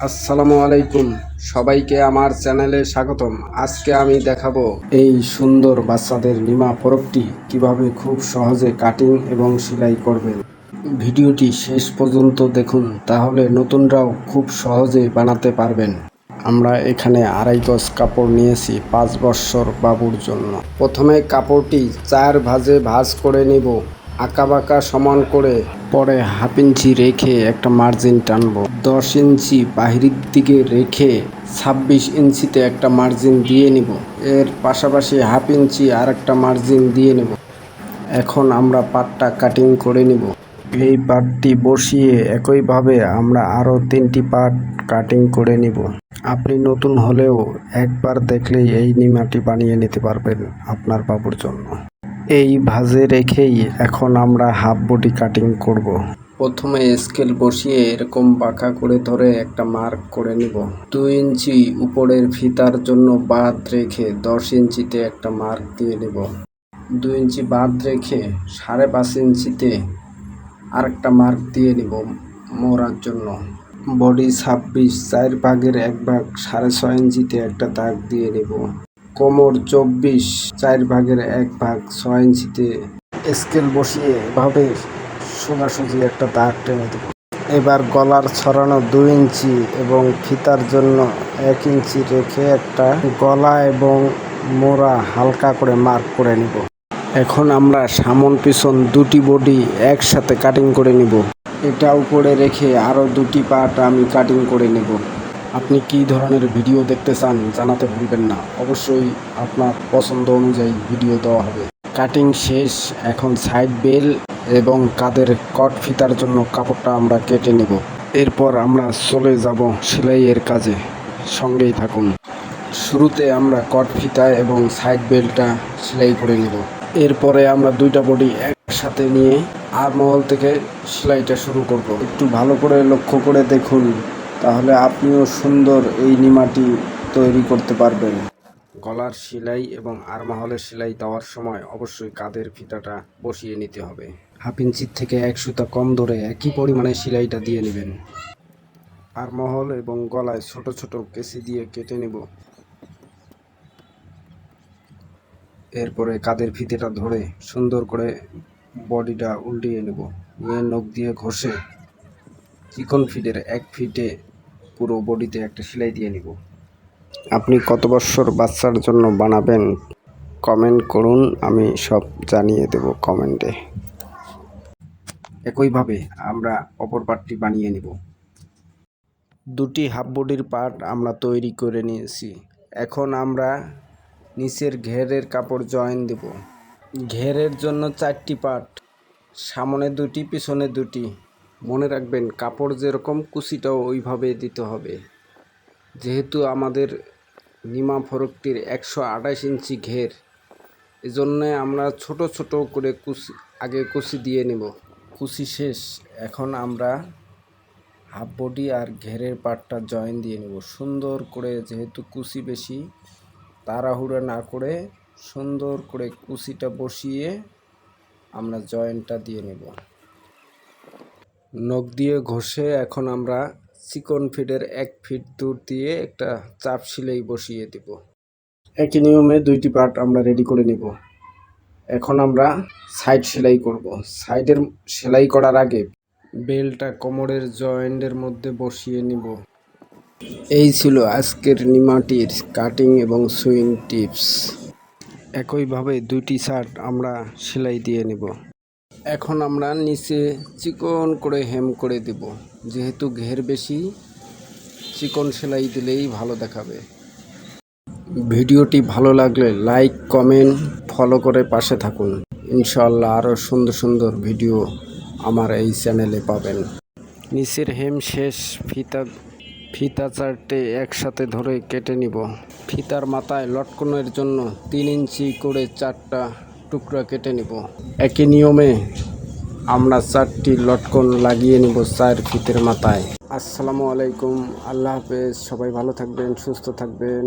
আসসালামু আলাইকুম, সবাইকে আমার চ্যানেলে স্বাগতম। আজকে আমি দেখাবো এই সুন্দর বাচ্চাদের লিমা ফরকটি কিভাবে খুব সহজে কাটিং এবং সেলাই করবেন। ভিডিওটি শেষ পর্যন্ত দেখুন, তাহলে নতুনরাও খুব সহজে বানাতে পারবেন। আমরা এখানে 2.5 গজ কাপড় নিয়েছি 5 বৎসর বাবুর জন্য। প্রথমে কাপড়টি 4 ভাঁজে ভাঁজ করে নিব, আঁকাবাঁকা সমান করে। পরে 1/2 ইঞ্চি রেখে একটা মার্জিন টানবো। 10 ইঞ্চি বাহিরের দিকে রেখে 26 ইঞ্চিতে একটা মার্জিন দিয়ে নিব। এর পাশাপাশি 1/2 ইঞ্চি আর একটা মার্জিন দিয়ে নেব। এখন আমরা পাটটা কাটিং করে নিব। এই পাটটি বসিয়ে একইভাবে আমরা আরও 3টি পাট কাটিং করে নিব। আপনি নতুন হলেও একবার দেখলেই এই লিমাটি বানিয়ে নিতে পারবেন আপনার বাবুর জন্য। এই ভাঁজে রেখেই এখন আমরা হাফ বডি কাটিং করব। প্রথমে স্কেল বসিয়ে এরকম বাঁকা করে ধরে একটা মার্ক করে নিব। 2 ইঞ্চি উপরের ফিতার জন্য বাদ রেখে 10 ইঞ্চিতে একটা মার্ক দিয়ে নিব। 2 ইঞ্চি বাদ রেখে 5.5 ইঞ্চিতে আরেকটা মার্ক দিয়ে নিব মোড়ার জন্য। বডি 26, 4 ভাগের 1 ভাগ 6.5 ইঞ্চিতে একটা দাগ দিয়ে নেব। কোমর 24, 4 ভাগের 1 ভাগ 6 ইঞ্চিতে স্কেল বসিয়ে এভাবে সোজাসুজি একটা দাগ টেনে দেব। এবার গলার ছড়ানো 2 ইঞ্চি এবং ফিতার জন্য 1 ইঞ্চি রেখে একটা গলা এবং মোড়া হালকা করে মার্ক করে নিব। এখন আমরা সামন পিছন দুটি বডি একসাথে কাটিং করে নিব। এটা উপরে রেখে আরও 2টি পার্ট আমি কাটিং করে নেব। আপনি কী ধরনের ভিডিও দেখতে চান জানাতে ভুলবেন না, অবশ্যই আপনার পছন্দ অনুযায়ী ভিডিও দেওয়া হবে। কাটিং শেষ, এখন সাইড বেল এবং কাঁধের কট ফিতার জন্য কাপড়টা আমরা কেটে নেব। এরপর আমরা চলে যাব সেলাইয়ের কাজে, সঙ্গেই থাকুন। শুরুতে আমরা কট ফিতা এবং সাইড বেলটা সেলাই করে নেব। এরপরে আমরা 2টা বডি একসাথে নিয়ে আর্মহোল থেকে সেলাইটা শুরু করব। একটু ভালো করে লক্ষ্য করে দেখুন, তাহলে আপনিও সুন্দর এই লিমাটি তৈরি করতে পারবেন। গলার সেলাই এবং আর্মহোলের সেলাই দেওয়ার সময় অবশ্যই কাঁধের ফিতাটা বসিয়ে নিতে হবে। 1/2 ইঞ্চির থেকে 1 সুতা কম ধরে একই পরিমাণে সেলাইটা দিয়ে নেবেন। আর্মহোল এবং গলায় ছোট ছোট কেসি দিয়ে কেটে নেব। এরপরে কাঁধের ফিতেটা ধরে সুন্দর করে বডিটা উল্টিয়ে নেব। নিয়ে নখ দিয়ে ঘষে চিকন ফিটের 1 ফিটে পুরো বডিতে একটা সেলাই দিয়ে নিব। আপনি কত বছর বাচ্চার জন্য বানাবেন কমেন্ট করুন, আমি সব জানিয়ে দেব কমেন্টে। একইভাবে আমরা অপর পার্টটি বানিয়ে নেব। 2টি হাফ বডির পার্ট আমরা তৈরি করে নিয়েছি। এখন আমরা নিচের ঘেরের কাপড় জয়েন দেব। ঘেরের জন্য 4টি পার্ট, সামনে 2টি পিছনে 2টি। মনে রাখবেন কাপড় যেরকম কুচিটাও ওইভাবে দিতে হবে। যেহেতু আমাদের লিমা ফরকটির 128 ইঞ্চি ঘের, এজন্যে আমরা ছোট ছোট করে আগে কুচি দিয়ে নেব। কুচি শেষ, এখন আমরা হাফ বডি আর ঘেরের পার্টটা জয়েন দিয়ে নেব সুন্দর করে। যেহেতু কুচি বেশি, তাড়াহুড়ো না করে সুন্দর করে কুচিটা বসিয়ে আমরা জয়েন্টটা দিয়ে নেব। নখ দিয়ে ঘষে এখন আমরা চিকন ফিটের 1 ফিট দূর দিয়ে একটা চাপ সেলাই বসিয়ে দেব। একই নিয়মে 2টি পার্ট আমরা রেডি করে নেব। এখন আমরা সাইড সেলাই করব। সাইডের সেলাই করার আগে বেলটা কোমরের জয়েন্টের মধ্যে বসিয়ে নিব। এই ছিল আজকের লিমাটির কাটিং এবং সুইং টিপস। একইভাবে 2টি শার্ট আমরা সেলাই দিয়ে নেব। এখন আমরা নিচে চিকন করে হেম করে দেব। যেহেতু ঘের বেশি, চিকন সেলাই দিলেই ভালো দেখাবে। ভিডিওটি ভালো লাগলে লাইক, কমেন্ট, ফলো করে পাশে থাকুন। ইনশাআল্লাহ আরও সুন্দর সুন্দর ভিডিও আমার এই চ্যানেলে পাবেন। নিচের হেম শেষ, ফিতা 4টে একসাথে ধরে কেটে নিব। ফিতার মাথায় লটকনের জন্য 3 ইঞ্চি করে 4টা টুকরা কেটে নিব। একই নিয়মে আমরা 4টি লটকন লাগিয়ে নিব 4 ফিতের মাথায়। আসসালামু আলাইকুম, আল্লাহ হাফেজ। সবাই ভালো থাকবেন, সুস্থ থাকবেন।